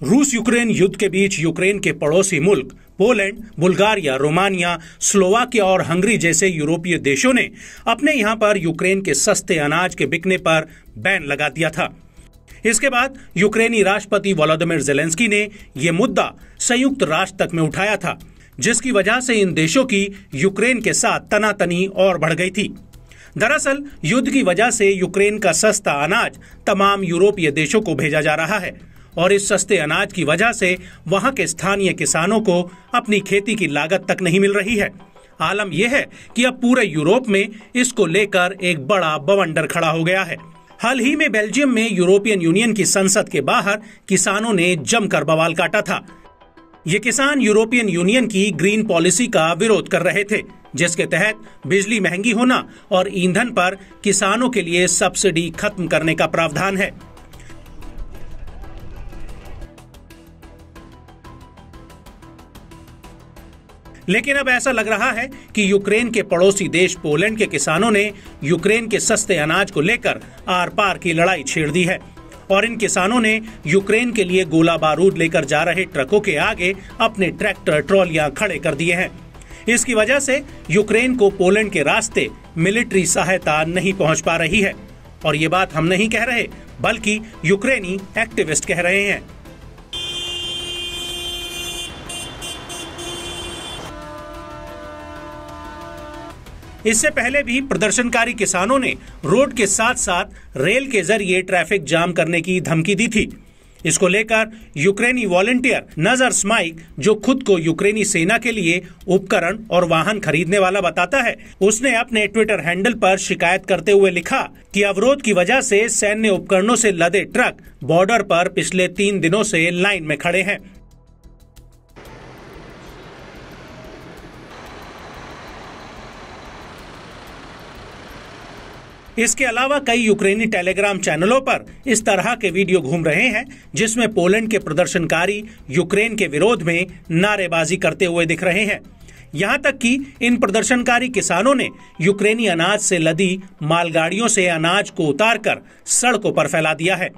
रूस यूक्रेन युद्ध के बीच यूक्रेन के पड़ोसी मुल्क पोलैंड, बुल्गारिया, रोमानिया, स्लोवाकिया और हंगरी जैसे यूरोपीय देशों ने अपने यहां पर यूक्रेन के सस्ते अनाज के बिकने पर बैन लगा दिया था। इसके बाद यूक्रेनी राष्ट्रपति वोलोदिमीर ज़ेलेंस्की ने यह मुद्दा संयुक्त राष्ट्र तक में उठाया था, जिसकी वजह से इन देशों की यूक्रेन के साथ तनातनी और बढ़ गई थी। दरअसल युद्ध की वजह से यूक्रेन का सस्ता अनाज तमाम यूरोपीय देशों को भेजा जा रहा है और इस सस्ते अनाज की वजह से वहां के स्थानीय किसानों को अपनी खेती की लागत तक नहीं मिल रही है। आलम यह है कि अब पूरे यूरोप में इसको लेकर एक बड़ा बवंडर खड़ा हो गया है। हाल ही में बेल्जियम में यूरोपियन यूनियन की संसद के बाहर किसानों ने जमकर बवाल काटा था। ये किसान यूरोपियन यूनियन की ग्रीन पॉलिसी का विरोध कर रहे थे, जिसके तहत बिजली महंगी होना और ईंधन पर किसानों के लिए सब्सिडी खत्म करने का प्रावधान है। लेकिन अब ऐसा लग रहा है कि यूक्रेन के पड़ोसी देश पोलैंड के किसानों ने यूक्रेन के सस्ते अनाज को लेकर आर पार की लड़ाई छेड़ दी है और इन किसानों ने यूक्रेन के लिए गोला बारूद लेकर जा रहे ट्रकों के आगे अपने ट्रैक्टर ट्रॉलियां खड़े कर दिए हैं। इसकी वजह से यूक्रेन को पोलैंड के रास्ते मिलिट्री सहायता नहीं पहुंच पा रही है और ये बात हम नहीं कह रहे, बल्कि यूक्रेनी एक्टिविस्ट कह रहे हैं। इससे पहले भी प्रदर्शनकारी किसानों ने रोड के साथ साथ रेल के जरिए ट्रैफिक जाम करने की धमकी दी थी। इसको लेकर यूक्रेनी वॉलंटियर नजर स्माइक, जो खुद को यूक्रेनी सेना के लिए उपकरण और वाहन खरीदने वाला बताता है, उसने अपने ट्विटर हैंडल पर शिकायत करते हुए लिखा कि अवरोध की वजह से सैन्य उपकरणों से लदे ट्रक बॉर्डर पर पिछले 3 दिनों से लाइन में खड़े हैं। इसके अलावा कई यूक्रेनी टेलीग्राम चैनलों पर इस तरह के वीडियो घूम रहे हैं जिसमें पोलैंड के प्रदर्शनकारी यूक्रेन के विरोध में नारेबाजी करते हुए दिख रहे हैं। यहां तक कि इन प्रदर्शनकारी किसानों ने यूक्रेनी अनाज से लदी मालगाड़ियों से अनाज को उतारकर सड़कों पर फैला दिया है।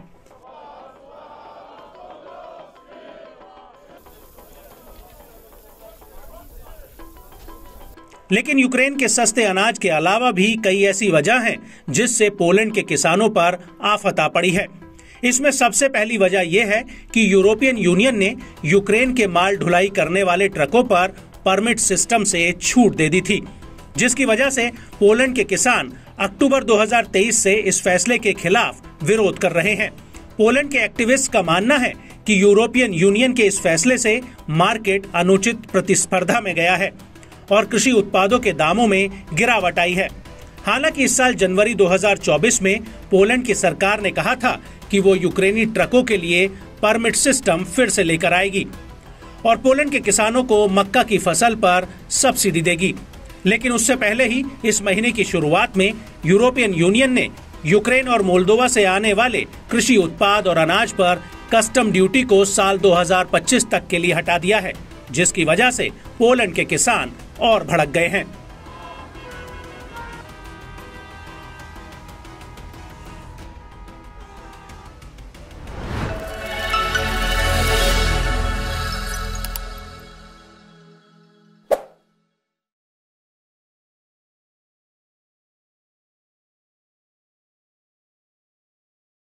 लेकिन यूक्रेन के सस्ते अनाज के अलावा भी कई ऐसी वजह हैं जिससे पोलैंड के किसानों पर आफत आ पड़ी है। इसमें सबसे पहली वजह यह है कि यूरोपियन यूनियन ने यूक्रेन के माल ढुलाई करने वाले ट्रकों पर परमिट सिस्टम से छूट दे दी थी, जिसकी वजह से पोलैंड के किसान अक्टूबर 2023 से इस फैसले के खिलाफ विरोध कर रहे हैं। पोलैंड के एक्टिविस्ट का मानना है कि यूरोपियन यूनियन के इस फैसले से मार्केट अनुचित प्रतिस्पर्धा में गया है और कृषि उत्पादों के दामों में गिरावट आई है। हालांकि इस साल जनवरी 2024 में पोलैंड की सरकार ने कहा था कि वो यूक्रेनी ट्रकों के लिए परमिट सिस्टम फिर से लेकर आएगी और पोलैंड के किसानों को मक्का की फसल पर सब्सिडी देगी। लेकिन उससे पहले ही इस महीने की शुरुआत में यूरोपियन यूनियन ने यूक्रेन और मोल्दोवा से आने वाले कृषि उत्पाद और अनाज पर कस्टम ड्यूटी को साल 2025 तक के लिए हटा दिया है, जिसकी वजह से पोलैंड के किसान और भड़क गए हैं।